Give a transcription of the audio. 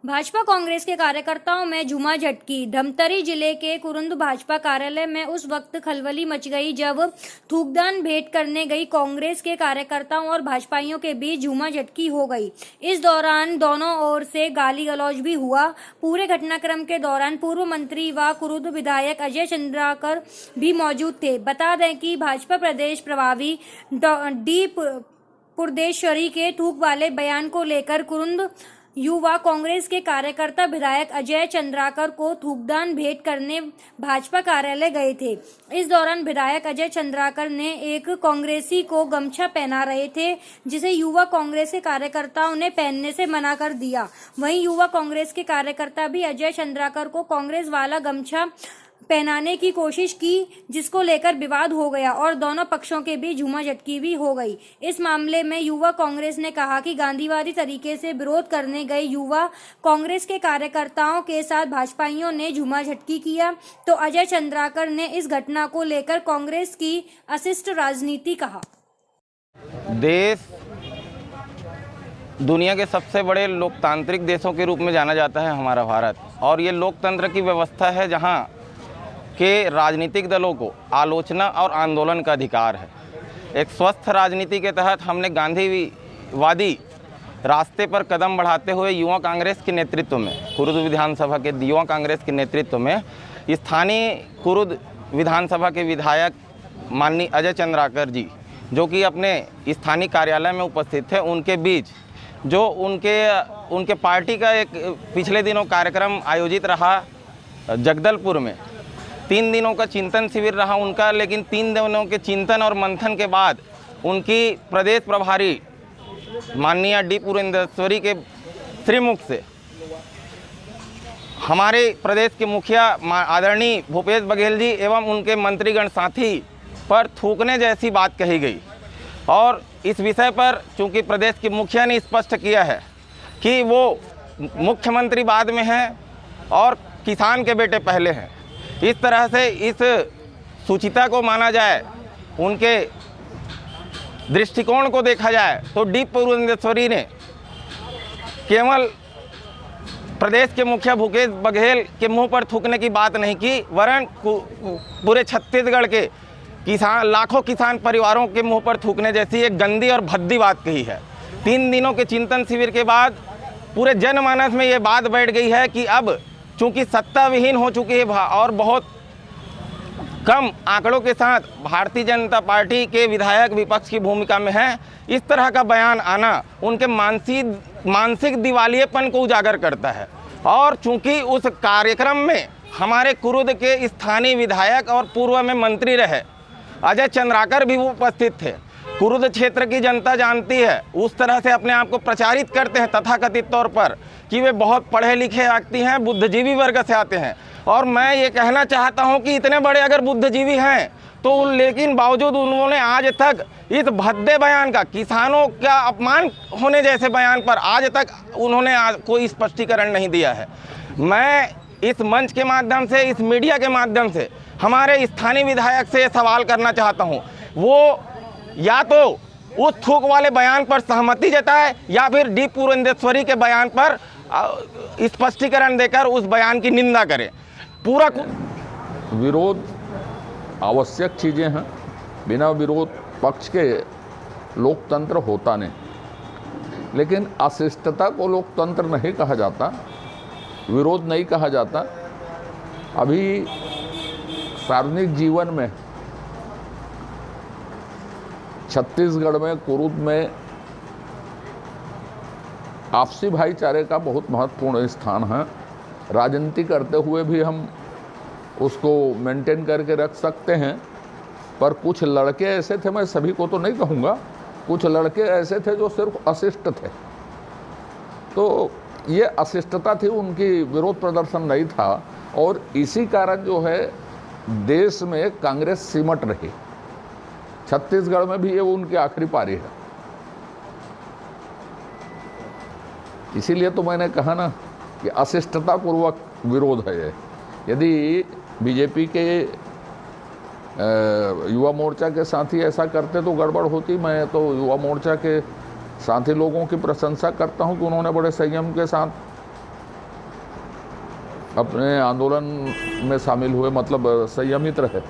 भाजपा कांग्रेस के कार्यकर्ताओं में झूमाझटकी। धमतरी जिले के कुरुंद भाजपा कार्यालय में उस वक्त खलबली मच गई जब थूकदान भेंट करने गई कांग्रेस के कार्यकर्ताओं और भाजपाइयों के बीच झूमाझटकी हो गई। इस दौरान दोनों ओर से गाली गलौज भी हुआ। पूरे घटनाक्रम के दौरान पूर्व मंत्री व कुरुंद विधायक अजय चंद्राकर भी मौजूद थे। बता दें कि भाजपा प्रदेश प्रभारी डी पुरदेश्वरी के थूक वाले बयान को लेकर कुरुंद युवा कांग्रेस के कार्यकर्ता विधायक अजय चंद्राकर को थूकदान भेंट करने भाजपा कार्यालय गए थे। इस दौरान विधायक अजय चंद्राकर ने एक कांग्रेसी को गमछा पहना रहे थे, जिसे युवा कांग्रेस के कार्यकर्ताओं ने पहनने से मना कर दिया। वहीं युवा कांग्रेस के कार्यकर्ता भी अजय चंद्राकर को कांग्रेस वाला गमछा पहनाने की कोशिश की, जिसको लेकर विवाद हो गया और दोनों पक्षों के बीच झूमाझटकी भी हो गई। इस मामले में युवा कांग्रेस ने कहा कि गांधीवादी तरीके से विरोध करने गए युवा कांग्रेस के कार्यकर्ताओं के साथ भाजपाइयों ने झूमाझटकी किया, तो अजय चंद्राकर ने इस घटना को लेकर कांग्रेस की अशिष्ट राजनीति कहा। देश दुनिया के सबसे बड़े लोकतांत्रिक देशों के रूप में जाना जाता है हमारा भारत, और ये लोकतंत्र की व्यवस्था है जहाँ के राजनीतिक दलों को आलोचना और आंदोलन का अधिकार है। एक स्वस्थ राजनीति के तहत हमने गांधीवादी रास्ते पर कदम बढ़ाते हुए युवा कांग्रेस के नेतृत्व में, कुरुद विधानसभा के युवा कांग्रेस के नेतृत्व में स्थानीय कुरुद विधानसभा के विधायक माननीय अजय चंद्राकर जी, जो कि अपने स्थानीय कार्यालय में उपस्थित थे, उनके बीच जो उनके पार्टी का एक पिछले दिनों कार्यक्रम आयोजित रहा जगदलपुर में। 3 दिनों का चिंतन शिविर रहा उनका, लेकिन 3 दिनों के चिंतन और मंथन के बाद उनकी प्रदेश प्रभारी माननीय डी पुरंदेश्वरी के श्रीमुख से हमारे प्रदेश के मुखिया आदरणीय भूपेश बघेल जी एवं उनके मंत्रीगण साथी पर थूकने जैसी बात कही गई। और इस विषय पर चूंकि प्रदेश के मुखिया ने स्पष्ट किया है कि वो मुख्यमंत्री बाद में हैं और किसान के बेटे पहले हैं, इस तरह से इस सूचिता को माना जाए, उनके दृष्टिकोण को देखा जाए तो डी पुरंदेश्वरी ने केवल प्रदेश के मुखिया भूपेश बघेल के मुंह पर थूकने की बात नहीं की, वरन पूरे छत्तीसगढ़ के लाखों किसान परिवारों के मुंह पर थूकने जैसी एक गंदी और भद्दी बात कही है। 3 दिनों के चिंतन शिविर के बाद पूरे जनमानस में ये बात बैठ गई है कि अब चूंकि सत्ता विहीन हो चुकी है और बहुत कम आंकड़ों के साथ भारतीय जनता पार्टी के विधायक विपक्ष की भूमिका में हैं, इस तरह का बयान आना उनके मानसिक दिवालियेपन को उजागर करता है। और चूंकि उस कार्यक्रम में हमारे कुरुद के स्थानीय विधायक और पूर्व में मंत्री रहे अजय चंद्राकर भी उपस्थित थे। कुरुद क्षेत्र की जनता जानती है, उस तरह से अपने आप को प्रचारित करते हैं तथाकथित तौर पर कि वे बहुत पढ़े लिखे व्यक्ति हैं, बुद्धिजीवी वर्ग से आते हैं। और मैं ये कहना चाहता हूं कि इतने बड़े अगर बुद्धिजीवी हैं तो लेकिन बावजूद उन्होंने आज तक इस भद्दे बयान का, किसानों का अपमान होने जैसे बयान पर आज तक उन्होंने कोई स्पष्टीकरण नहीं दिया है। मैं इस मंच के माध्यम से, इस मीडिया के माध्यम से हमारे स्थानीय विधायक से सवाल करना चाहता हूँ, वो या तो उस थूक वाले बयान पर सहमति जताए या फिर डी पुरंदेश्वरी के बयान पर स्पष्टीकरण देकर उस बयान की निंदा करें। पूरा विरोध आवश्यक चीज़ें हैं, बिना विरोध पक्ष के लोकतंत्र होता नहीं। लेकिन अशिष्टता को लोकतंत्र नहीं कहा जाता, विरोध नहीं कहा जाता। अभी सार्वजनिक जीवन में छत्तीसगढ़ में कुरुद में आपसी भाईचारे का बहुत महत्वपूर्ण स्थान है। राजनीति करते हुए भी हम उसको मेंटेन करके रख सकते हैं, पर कुछ लड़के ऐसे थे, मैं सभी को तो नहीं कहूँगा, कुछ लड़के ऐसे थे जो सिर्फ अशिष्ट थे। तो ये अशिष्टता थी, उनकी विरोध प्रदर्शन नहीं था, और इसी कारण जो है देश में कांग्रेस सिमट रही। छत्तीसगढ़ में भी ये उनकी आखिरी पारी है। इसीलिए तो मैंने कहा ना कि अशिष्टता पूर्वक विरोध है ये। यदि बीजेपी के युवा मोर्चा के साथी ऐसा करते तो गड़बड़ होती। मैं तो युवा मोर्चा के साथी लोगों की प्रशंसा करता हूं कि उन्होंने बड़े संयम के साथ अपने आंदोलन में शामिल हुए, मतलब संयमित रहे।